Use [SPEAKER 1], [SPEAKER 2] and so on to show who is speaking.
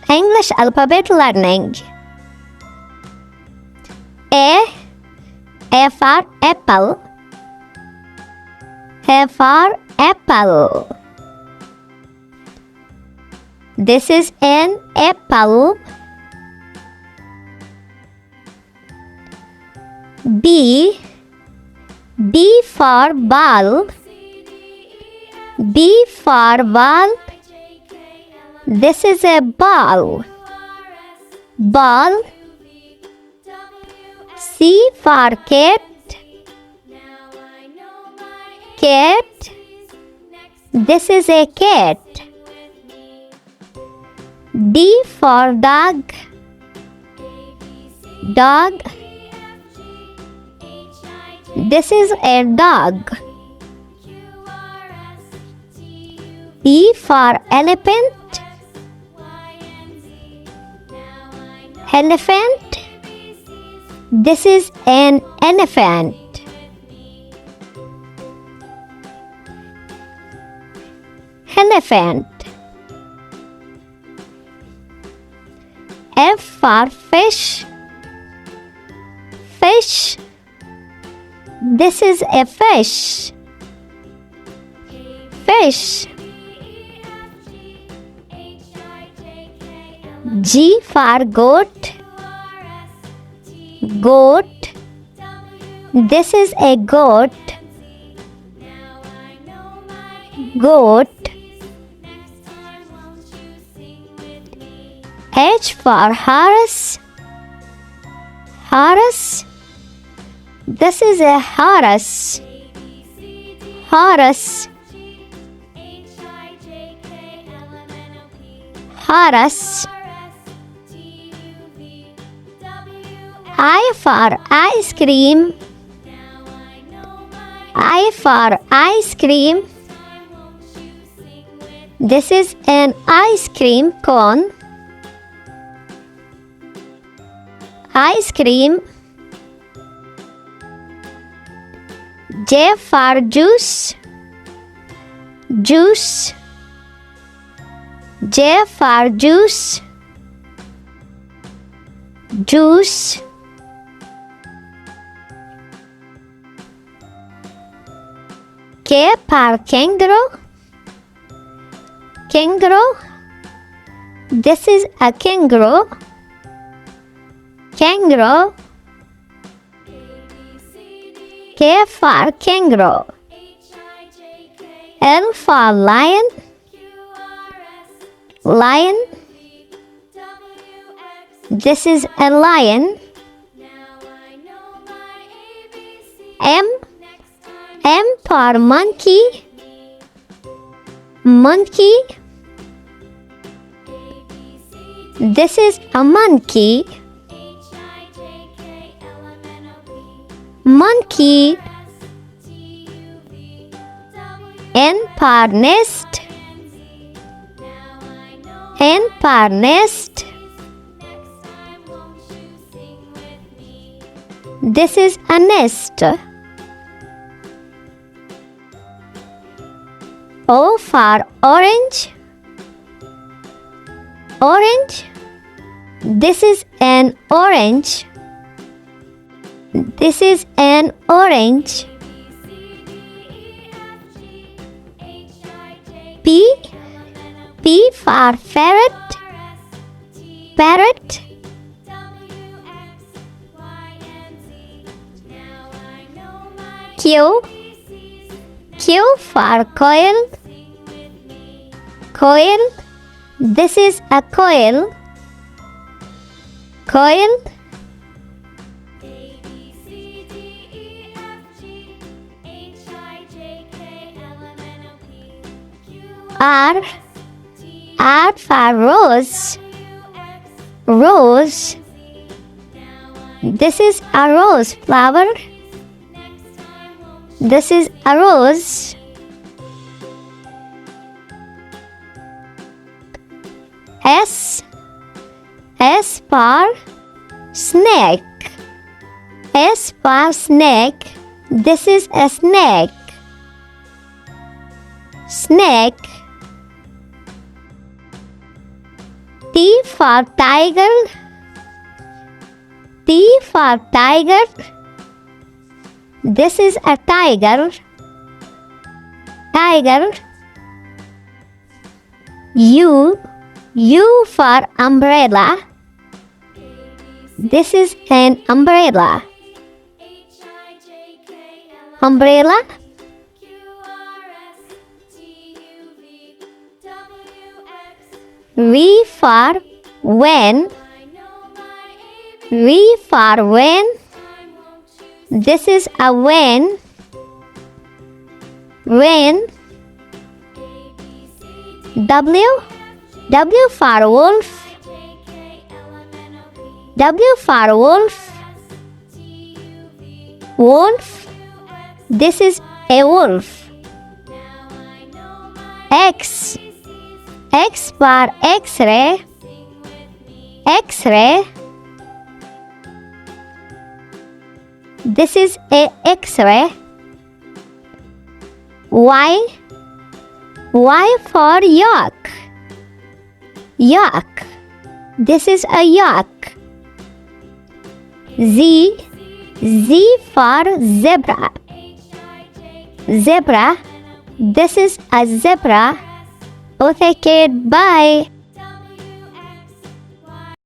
[SPEAKER 1] English alphabet learning. A for apple. A for apple. This is an apple. B for ball. B for ball. This is a ball. Ball. C for cat. Cat. This is a cat. D for dog. Dog. This is a dog. E for elephant. Elephant. This is an elephant. Elephant. F for fish. Fish. This is a fish. Fish. G for goat. Goat. This is a goat. Goat. H for horse. Horse. This is a horse. Horse. Horse. I for ice cream. I for ice cream. This is an ice cream cone. Ice cream. J for juice. Juice. J for juice. Juice. K for kangaroo. Kangaroo. This is a kangaroo. Kangaroo. K for kangaroo. L for lion. Lion. This is a lion. M for monkey. Monkey. This is a monkey. Monkey. N for nest. N for nest. This is a nest. O for orange. Orange. This is an orange. This is an orange. P for parrot. Parrot. Q for coil. Coil. This is a coil. Coil. R for rose. Rose. This is a rose flower. This is a rose. S for snake. S for snake. This is a snake. Snake. T for tiger. T for tiger. This is a tiger. Tiger. U for umbrella. This is an umbrella. Umbrella. V for when. V for when. This is a when. When. W for wolf. W for wolf. Wolf. This is a wolf. X. X for X-ray. X-ray. This is a X-ray. Y. Y for yak. Yak. This is a yak. Z. Z for zebra. Zebra. This is a zebra. Okay, kid. Bye.